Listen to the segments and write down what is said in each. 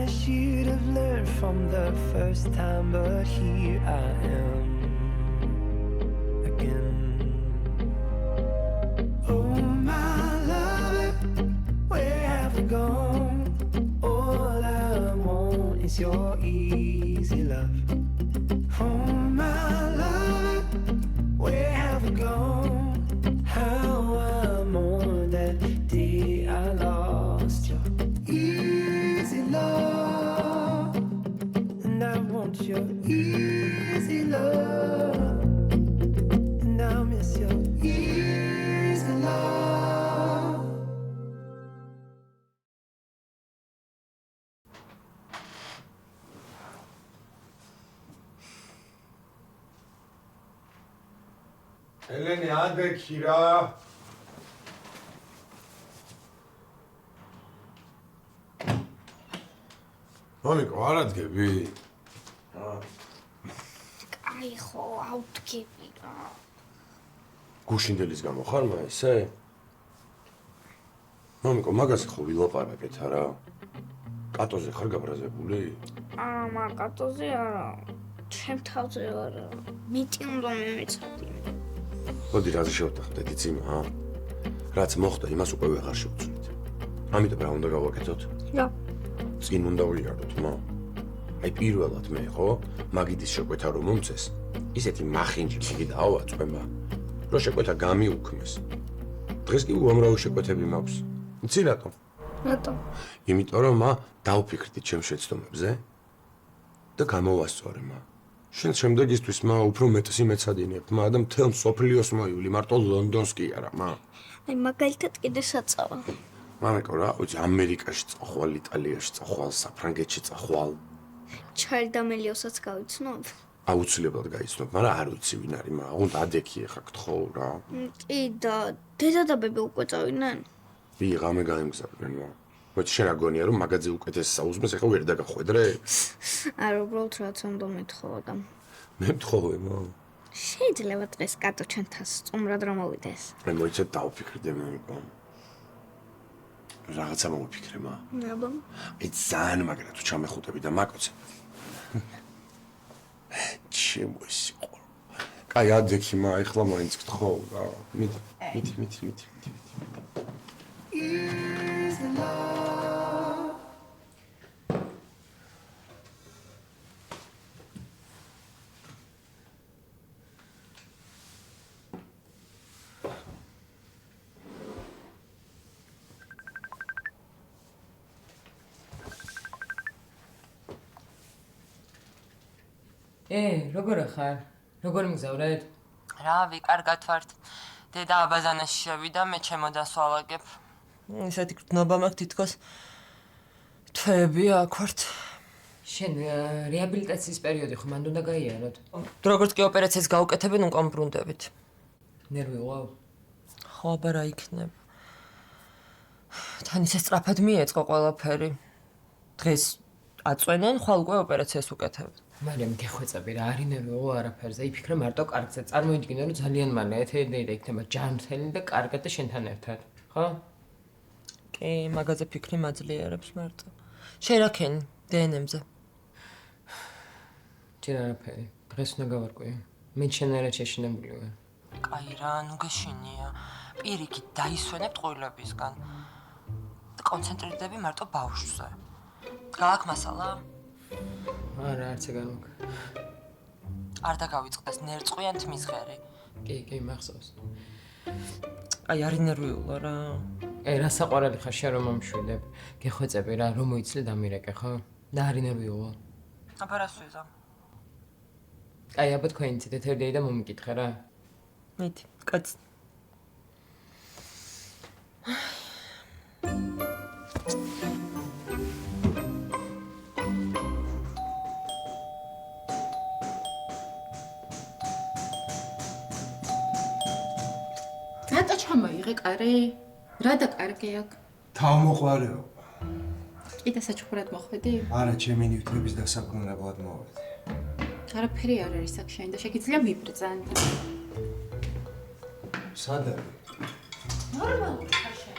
I should have learned from the first time, but here I am again. Oh my love, where have you gone? All I want is your easy love. Oh my love, where have you gone? How I mourn that day I lost your easy love, and I want your easy love, and I miss your easy love. ელენე ადექი რა. მამიკო, არ ადგები? აი ხო, ავდგები რა. გუშინდელის გამო ხარ ისე? მამიკო, მაგაზე ხო ვილაპარაკეთ არა? კატოზე ხარ გაბრაზებული? კატოზე არა. ჩემ თავზე არა. მეტი უნდა მიმეცადი. მოდი რაზე შევთანხმდეთ იცი? რაც მოხდა, იმას უკვე ვეღარ შევცვლით. ამიტომ რა უნდა გავაკეთოთ? რა? წინ უნდა ვიაროთ, აი პირველად მე ხო, მაგიდის შეკვეთა რომ მომცეს, ისეთი მახინჯი იგი დაავაწვე, რომ შეკვეთა გამიუქმეს. დღეს კი უამრავი შეკვეთები მაქვს. იცი რატომ? რატომ? იმიტომ რომ დავფიქრდი ჩემ შეცდომებზე და გამოვასწორე. შენ შემდეგისთვის უფრო მეტს იმეცადინებ, და მთელ მსოფლიოს მოივლი, მარტო ლონდონს კი არა, აი მაგალითად კიდე საწავა. მამიკო რა, ვიცი, ამერიკაში წახვალ, იტალიაში წახვალ, საფრანგეთში წახვალ. ჩარი და მელიოსაც გავიცნობ? აუცილებლად გაიცნობ, მაგრამ არ ვიცი ვინ არის, უნდა ადექი ახლა გთხოვ რა. კი და დედა და ბებე უკვე წავიდნენ? ვიღამე გაემგზავრნენ, მოდი შენ რა გონია რომ მაგაძე უკეთეს საუზმეს ახლა ვერ დაგახვედრე? არა, უბრალოდ რაც უნდა მეთხოვა და მე მთხოვე, შეიძლება დღეს კატო ჩვენთან სტუმრად რომ მოვიდეს. მე მოიცე დავფიქრდე მამიკო. რაღაცა მოვიფიქრე, აბა. აი ძალიან მაგრა თუ ჩამეხუტები და მაკოცე. ჩემო სიყო. კაი ადექი, ეხლა მაინც გთხოვ რა. მიდი. Is the love. როგორ ხარ? როგორ მგზავრეთ? რავი, კარგად ვართ. დედა აბაზანაში შევიდა, მე ჩემოდანს ვალაგებ. ისეთი გრძნობა მაქვს თითქოს თვეები აქ ვართ. შენ რეაბილიტაციის პერიოდი ხო მანდ უნდა გაიაროთ? როგორც კი ოპერაციას გაუკეთებენ, უკან ბრუნდებით. ნერვი ვარ? ხო, აბა რა იქნება? თან ისე სწრაფად მიეწყო ყველაფერი. დღეს აწვენენ, ხვალ უკვე ოპერაციას უკეთებენ. მაგრამ გეხვეწები რა, არის ნერვი არაფერზე. იფიქრე მარტო კარგზე. წარმოიდგინე რომ ძალიან მალე ეთერია იქნება ჯანმრთელი და კარგად და შენთან ერთად, ხო? კი, მაგაზე ფიქრი მაძლიერებს მარტო. შენ რა ქენი დნმ-ზე? ჯერ არაფერი. დღეს უნდა გავარკვიო. მე შენერად შეშინებული ვარ. კაი რა, ნუ გეშინია. პირიქით დაისვენებ ტყუილებისგან. კონცენტრირდები მარტო ბავშვზე. გააქვს მასალა? არა, არც ეგ არ მაქვს. არ დაგავიწყდეს ნერწყვი ან თმის ღერი. კი, მახსოვს. აი, არის ნერვიულა რა. რა საყვარელი ხარ შენ რომ მომშვიდებ. გეხვეწები რა, რომ მოიცლე დამირეკე, ხო? და არის ნერვიულა. აბა რას ვიზა? აი, აბა თქვენი ცით ეთერდეი და მომიკითხე რა. მიდი, კაც. რატო ჩამოიღე კარი? რა დაკარგე აქ? თავმოყარეობა. კიდე საჩუქრად მოხვედი? არა, ჩემი ნივთების დასაბრუნებლად მოვედი. არაფერი არ არის აქ შენ და შეგიძლია მიბრძან. სად არის? ნორმალურად ხარ შენ.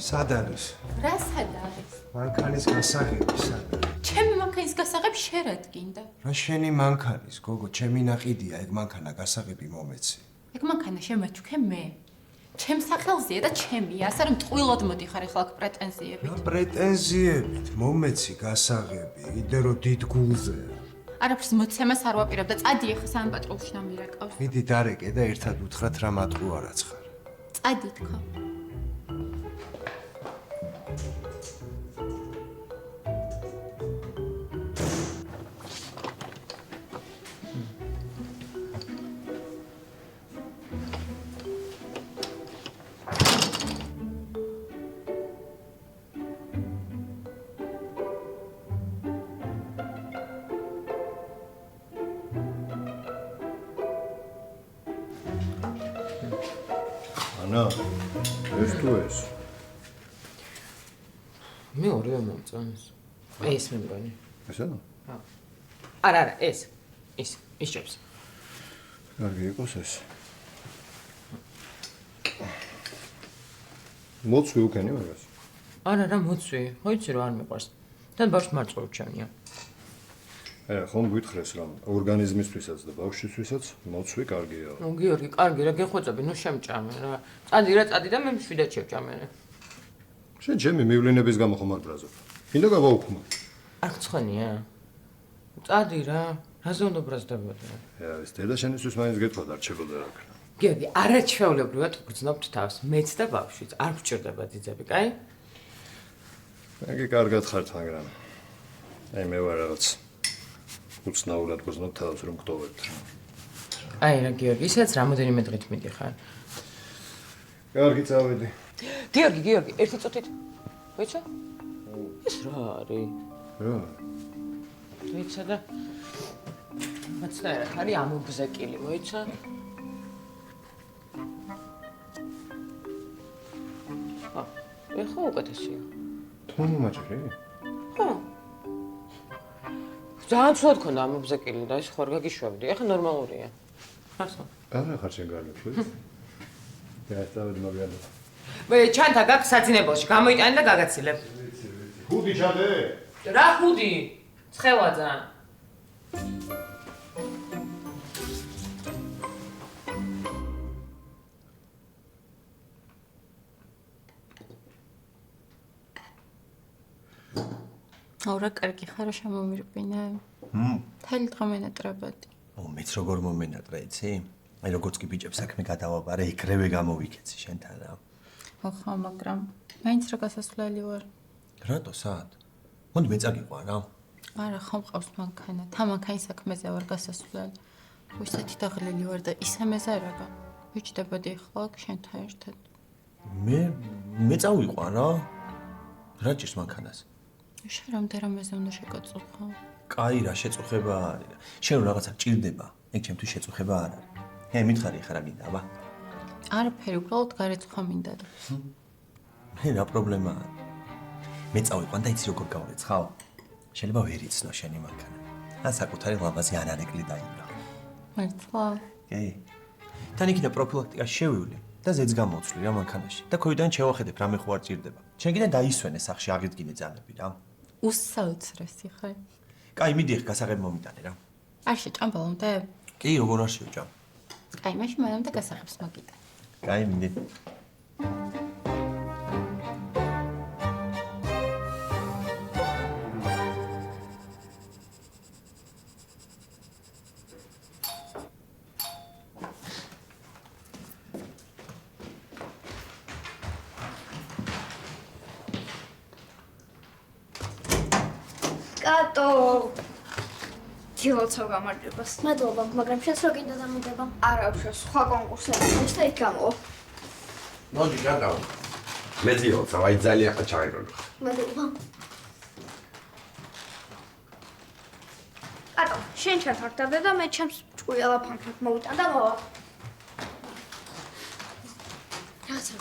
სად არის? რა სად არის? მანქანის გასაღები სად არის? ჩემი მანქანის გასაღები შერადგინდა. რა შენი მანქანის, გოგო, ჩემი ნაყიდია, ეგ მანქანა გასაღები მომეცი. ეგ მანქანა შემაჩუქე მე. ჩემ სახელზეა და ჩემია, ასე რომ ტყუილად მოდიხარ ახლა აქ პრეტენზიებით. რა პრეტენზიებით მომეცი გასაღები, იდე რომ დიდ გულზეა. არაფერს მოცემას არ ვაპირებ და წადი ახლა სამ პატრულში დამირეკავს. მიდი დარეკე და ერთად უთხრათ რა მატყუ არაცხარ. წადი თქო. ანა, ეს თუ ეს? მე ორივე მომწონს. ეს მე მგონი. ესა? არა, ეს ჭებს. კარგი იყოს ეს. მოცვი უკენი მაგას? არა, რა მოცვი? ხო იცი რომ არ მიყვარს. თან ბავშვს მარწყობ ჩემია. ხომ გვითხრეს რომ ორგანიზმისთვისაც და ბავშვისთვისაც მოცვი კარგია. ნუ გიორგი, კარგი რა გეხვეწები, ნუ შემჭამე რა. წადი და მე მშვიდად შევჭამე. შენ ჩემი მივლინების გამო ხომ არ ბრაზობ? მინდა გავაუქმო. არ გცხონია? წადი რა. რაზე უნდა ბრაზდებოდი? ეს დედა შენისთვის მაინც გეთქვა დარჩებოდა რა ქნა. გიორგი, არაჩვეულებრივად გრძნობთ თავს. მეც და ბავშვიც. არ გჭირდება ძიძები, კაი? მე კარგად ხართ, მაგრამ აი მე ვარ რაღაც უცნაურად გრძნობ თავს რომ გტოვებთ. აი რა გიორგი, ისაც რამოდენიმე დღით მიდიხარ. კარგი წავედი. გიორგი, ერთი წუთით. ვიცი? ეს რა არის? რა? ვიცი და მაცნაირად არის ამობზეკილი, მოიცა? ეხა უკეთესია. თუნი მაჭრი? ხო. ძალიან ცუდად ქონდა ამობზეკილი და ეს ხوار გაგიშვებდი. ეხა ნორმალურია. ახლა. არა ხარ შენ გარლებში. და წავედი მაგალითად. მე ჩანთა გაქვს საძინებელში, გამოიტანე და გაგაცილებ. ხუდი ჩადე? რა ხუდი? ცხელა ძალიან. აურა კარგი ხარო შემომირბინე. თელი დღე მენატრებოდი. მეც როგორ მომენატრე, იცი? აი როგორც კი ბიჭებს საქმე გადავაბარე, იქრევე გამოვიქეცი შენთან რა. ხო, მაგრამ მაინც რა გასასვლელი ვარ. რატო სად? მოდი მე წაგიყვან რა. არა, ხომ ყავს მანქანა. თა მანქანის საქმეზე ვარ გასასვლელი. ისეთი დაღლილი ვარ და ისე მეზარება. ვიჭდებოდი ახლა აქ შენთან ერთად. მე წავიყვან რა. რა ჭირს მანქანას? შენ რამდენიმეზე უნდა შეგაწუხო? კაი რა შეწუხება არის. შენ რომ რაღაცა ჭირდება, ეგ ჩემთვის შეწუხება არ არის. მითხარი ხარ რა გინდა, აბა? არაფერი, უბრალოდ გარეცხვა მინდა და. მე რა პრობლემაა? მე წავიყვან და იცი როგორ გავარეცხავ? შეიძლება ვერ იცნო შენი მანქანა. ან საკუთარი ლამაზი ანარეკლი დაიბრა. მართლა? კი. თან იქიდან პროფილაქტიკა შევივლი და ზეც გამოვცვლი რა მანქანაში. და ქოიდან შევახედებ რა მე ხო არ ჭირდება. შენ კიდე დაისვენე სახში აღიდგინე ძალები რა. უსაოცრესი ხარ. კაი, მიდი ახ გასაღები მომიტანე რა. არ შეჭამბალამდე? კი, როგორ არ შევჭამ. კაი, მაშინ მანამდე გასაღებს მაგიტან. კაი, მიდი. კატო თილოცო გამარჯვებას. მადლობა, მაგრამ შენს რო გინდა დამოდება? არა, უშო სხვა კონკურსები არის და იქ გამოვა. მოდი გადავა. მე ძილოცა, აი ძალიან ყაჩაღებული. მადლობა. კატო, შენ ჩაფარდაბე და მე ჩემს ჭკუიალა ფანქრად მოვიტან და მოვა. რაღაცა